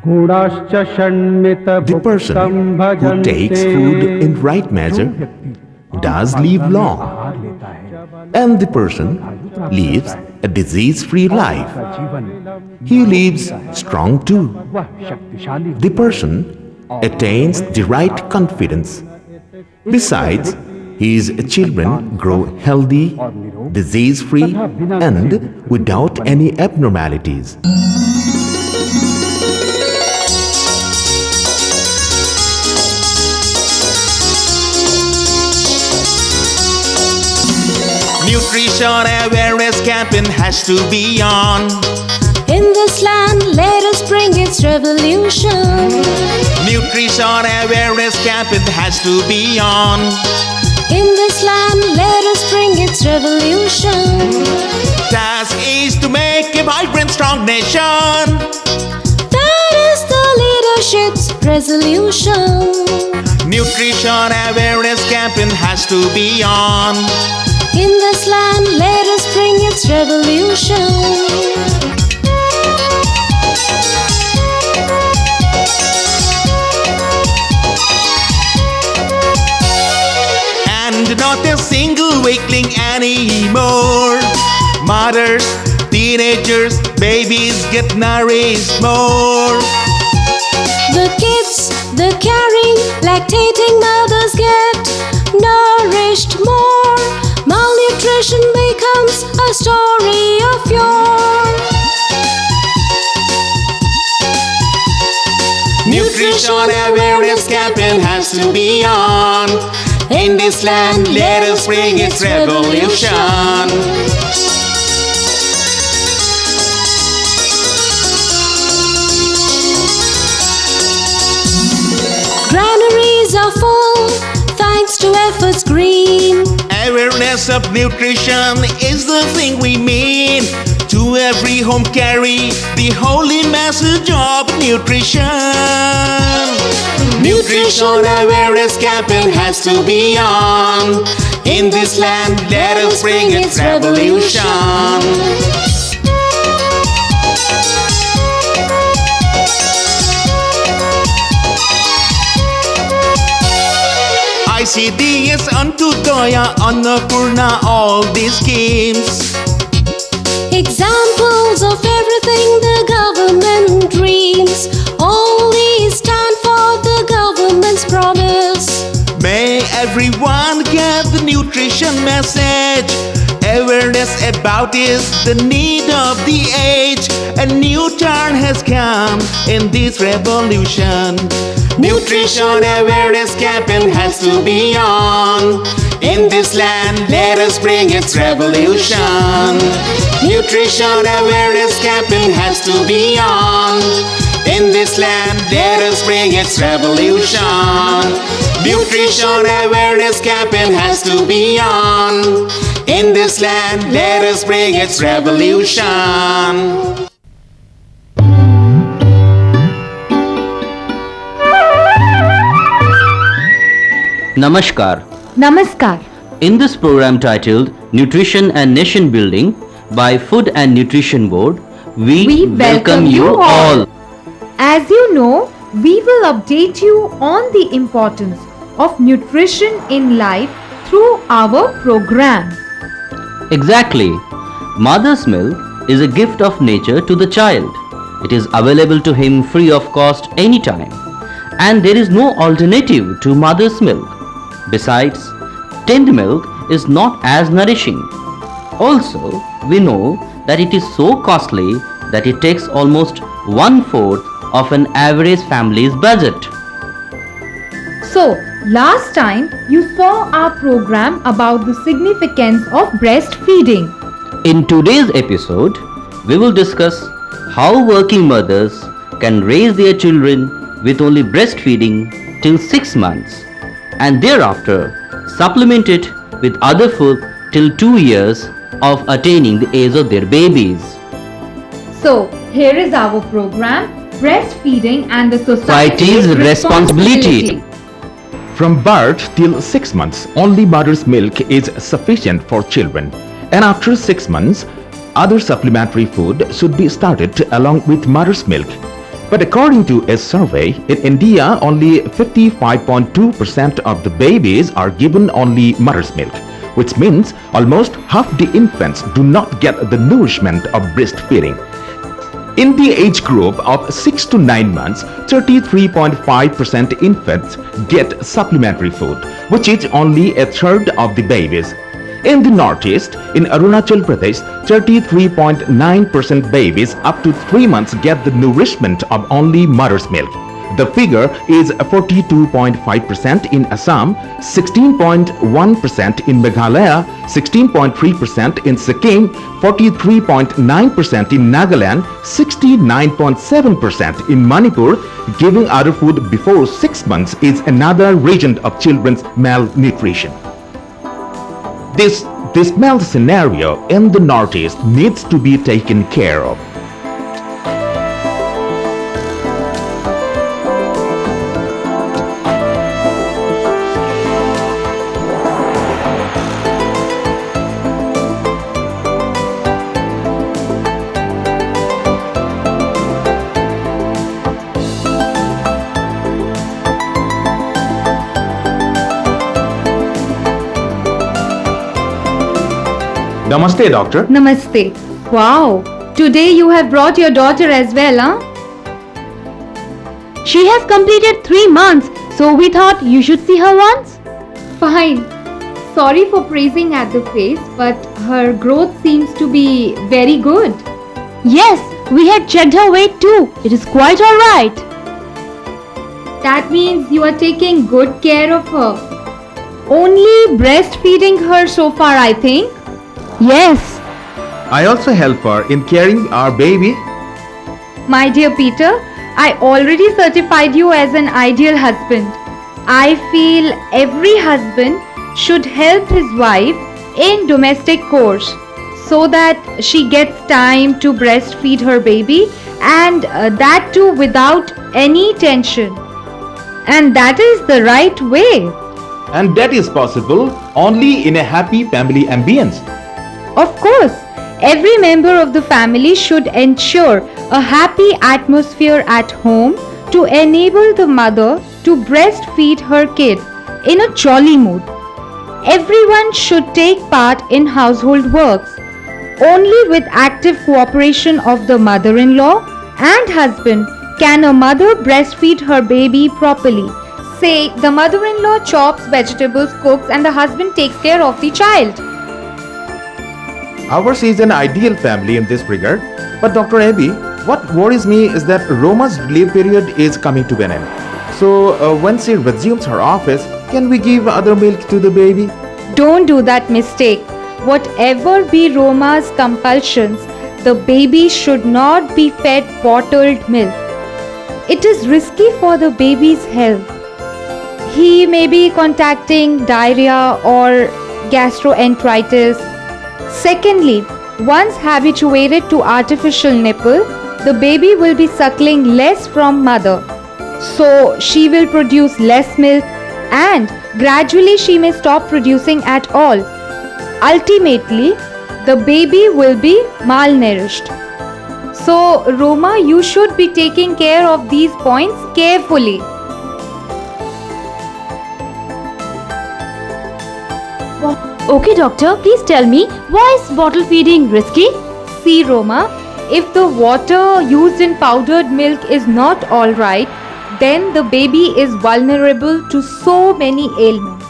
The person who takes food in right measure does live long, and the person lives a disease-free life. He lives strong too. The person attains the right confidence. Besides, his children grow healthy, disease-free, and without any abnormalities. Nutrition awareness campaign has to be on. In this land, let us bring its revolution. Nutrition awareness campaign has to be on. In this land, let us bring its revolution. Task is to make a vibrant, strong nation. That is the leadership's resolution. Nutrition awareness campaign has to be on. In this land, let us bring its revolution. And not a single weakling anymore. Mothers, teenagers, babies get nourished more. The kids, the caring, lactating mothers get nourished more. Malnutrition becomes a story of yore. Nutrition awareness campaign has to be on. In this land, let us bring its revolution. Granaries are full, thanks to efforts green. Awareness of nutrition is the thing we mean. To every home carry the holy message of nutrition. Nutrition awareness campaign has to be on. In this land, let us bring its revolution. ICDS, Antyodaya, Annapurna, all these schemes. Examples of everything the government dreams. All these stand for the government's promise. May everyone get the nutrition message. Awareness about is the need of the age. A new turn has come in this revolution. Nutrition awareness campaign has to be on. In this land, let us bring its revolution. Nutrition awareness campaign has to be on. In this land, let us bring its revolution. Nutrition awareness campaign has to be on. In this land, let us bring its revolution. Namaskar. Namaskar. In this program titled Nutrition and Nation Building by Food and Nutrition Board, we welcome you all. As you know, we will update you on the importance of nutrition in life through our program. Exactly. Mother's milk is a gift of nature to the child. It is available to him free of cost anytime. And there is no alternative to mother's milk. Besides, tinned milk is not as nourishing. Also, we know that it is so costly that it takes almost 1/4 of an average family's budget. So, last time you saw our program about the significance of breastfeeding. In today's episode, we will discuss how working mothers can raise their children with only breastfeeding till 6 months and thereafter supplement it with other food till 2 years of attaining the age of their babies. So, here is our program, Breastfeeding and the Society's responsibility. From birth till 6 months, only mother's milk is sufficient for children. And after 6 months, other supplementary food should be started along with mother's milk. But according to a survey, in India, only 55.2% of the babies are given only mother's milk, which means almost half the infants do not get the nourishment of breastfeeding. In the age group of 6 to 9 months, 33.5% infants get supplementary food, which is only a third of the babies. In the Northeast, in Arunachal Pradesh, 33.9% babies up to 3 months get the nourishment of only mother's milk. The figure is 42.5% in Assam, 16.1% in Meghalaya, 16.3% in Sikkim, 43.9% in Nagaland, 69.7% in Manipur. Giving other food before 6 months is another reason of children's malnutrition. This mal scenario in the Northeast needs to be taken care of. Namaste, doctor. Namaste. Wow, today you have brought your daughter as well, huh? She has completed 3 months, so we thought you should see her once. Fine. Sorry for praising at the face, but her growth seems to be very good. Yes, we had checked her weight too. It is quite alright. That means you are taking good care of her. Only breastfeeding her so far, I think. Yes. I also help her in carrying our baby. My dear Peter, I already certified you as an ideal husband. I feel every husband should help his wife in domestic chores so that she gets time to breastfeed her baby, and that too without any tension. And that is the right way. And that is possible only in a happy family ambience. Of course, every member of the family should ensure a happy atmosphere at home to enable the mother to breastfeed her kid in a jolly mood. Everyone should take part in household works. Only with active cooperation of the mother-in-law and husband can a mother breastfeed her baby properly. Say, the mother-in-law chops vegetables, cooks, and the husband takes care of the child. Ours is an ideal family in this regard. But Dr. Abby, what worries me is that Roma's leave period is coming to an end. So when she resumes her office, can we give other milk to the baby? Don't do that mistake. Whatever be Roma's compulsions, the baby should not be fed bottled milk. It is risky for the baby's health. He may be contacting diarrhea or gastroenteritis. Secondly, once habituated to artificial nipple, the baby will be suckling less from mother. So she will produce less milk, and gradually she may stop producing at all. Ultimately, the baby will be malnourished. So Roma, you should be taking care of these points carefully. Okay, doctor, please tell me, why is bottle feeding risky? See Roma, if the water used in powdered milk is not alright, then the baby is vulnerable to so many ailments.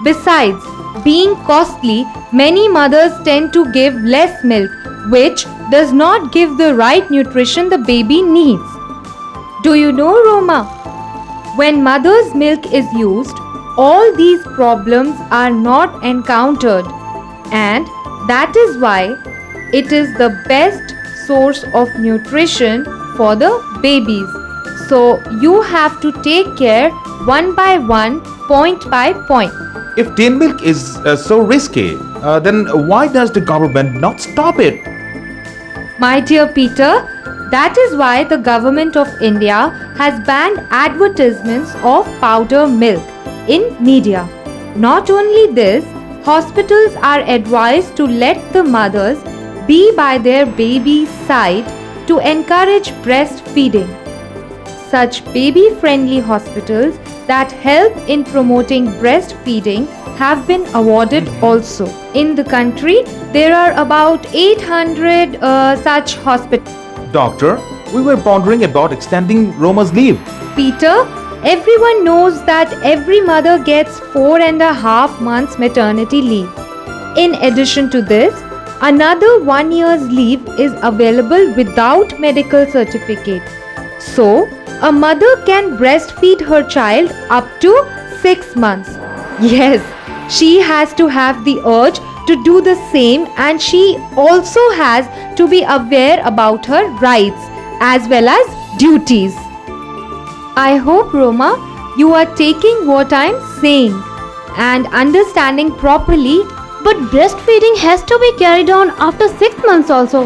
Besides, being costly, many mothers tend to give less milk, which does not give the right nutrition the baby needs. Do you know, Roma? When mother's milk is used, all these problems are not encountered, and that is why it is the best source of nutrition for the babies. So you have to take care one by one, point by point. If tin milk is so risky, then why does the government not stop it? My dear Peter, that is why the government of India has banned advertisements of powder milk in media. Not only this, hospitals are advised to let the mothers be by their baby's side to encourage breastfeeding. such baby-friendly hospitals that help in promoting breastfeeding have been awarded also. In the country, there are about 800 such hospitals. Doctor, we were pondering about extending Roma's leave. Peter, everyone knows that every mother gets 4.5 months maternity leave. In addition to this, another 1 year's leave is available without medical certificate. So, a mother can breastfeed her child up to 6 months. Yes, she has to have the urge to do the same, and she also has to be aware about her rights as well as duties. I hope, Roma, you are taking what I am saying and understanding properly. But breastfeeding has to be carried on after 6 months also.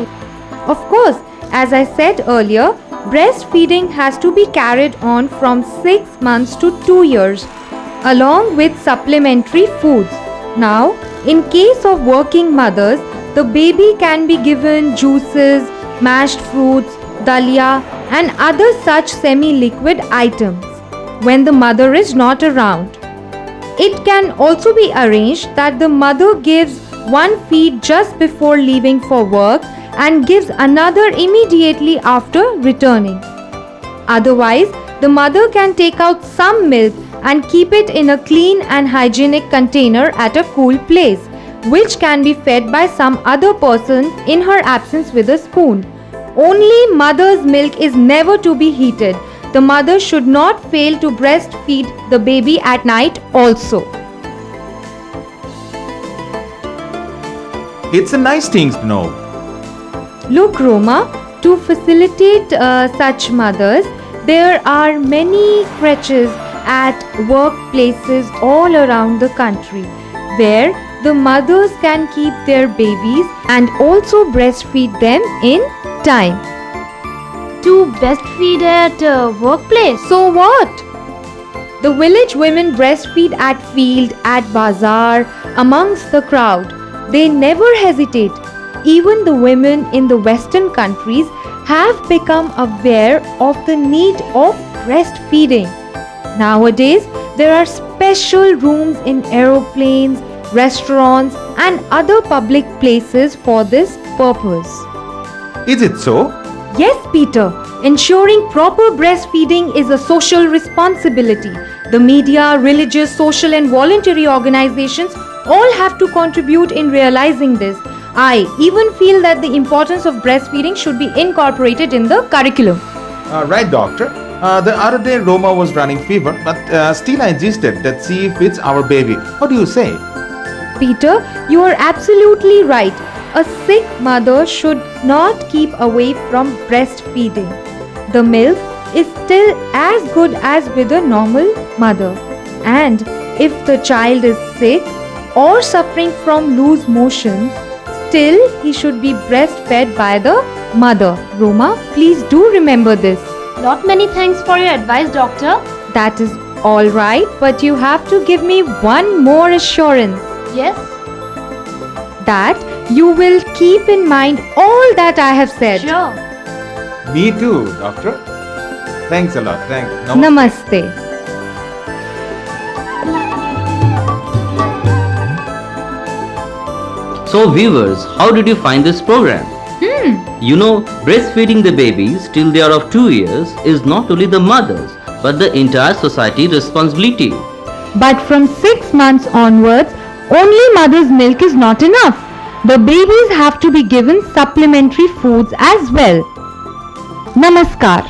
Of course, as I said earlier, breastfeeding has to be carried on from 6 months to 2 years, along with supplementary foods. Now, in case of working mothers, the baby can be given juices, mashed fruits, dalia, and other such semi-liquid items when the mother is not around. It can also be arranged that the mother gives one feed just before leaving for work and gives another immediately after returning. Otherwise, the mother can take out some milk and keep it in a clean and hygienic container at a cool place, which can be fed by some other person in her absence with a spoon. Only mother's milk is never to be heated. The mother should not fail to breastfeed the baby at night also. It's a nice thing to know. Look, Roma, to facilitate such mothers, there are many creches at workplaces all around the country where the mothers can keep their babies and also breastfeed them in time. To breastfeed at workplace. So what? The village women breastfeed at field, at bazaar, amongst the crowd. They never hesitate. Even the women in the Western countries have become aware of the need of breastfeeding. Nowadays, there are special rooms in aeroplanes, restaurants, and other public places for this purpose. Is it so? Yes, Peter. Ensuring proper breastfeeding is a social responsibility. The media, religious, social, and voluntary organizations all have to contribute in realizing this. I even feel that the importance of breastfeeding should be incorporated in the curriculum. Right, doctor. The other day Roma was running fever, but still I insisted that she feeds our baby. What do you say? Peter, you are absolutely right. A sick mother should not keep away from breastfeeding. The milk is still as good as with a normal mother. And if the child is sick or suffering from loose motions, still he should be breastfed by the mother. Roma, please do remember this. Lot many thanks for your advice, doctor. That is all right, but you have to give me one more assurance. Yes. That you will keep in mind all that I have said. Sure. Me too, doctor. Thanks a lot. Thanks. Namaste. So viewers, how did you find this program? You know, breastfeeding the babies till they are of 2 years is not only the mother's but the entire society responsibility. But from 6 months onwards, only mother's milk is not enough. The babies have to be given supplementary foods as well. Namaskar.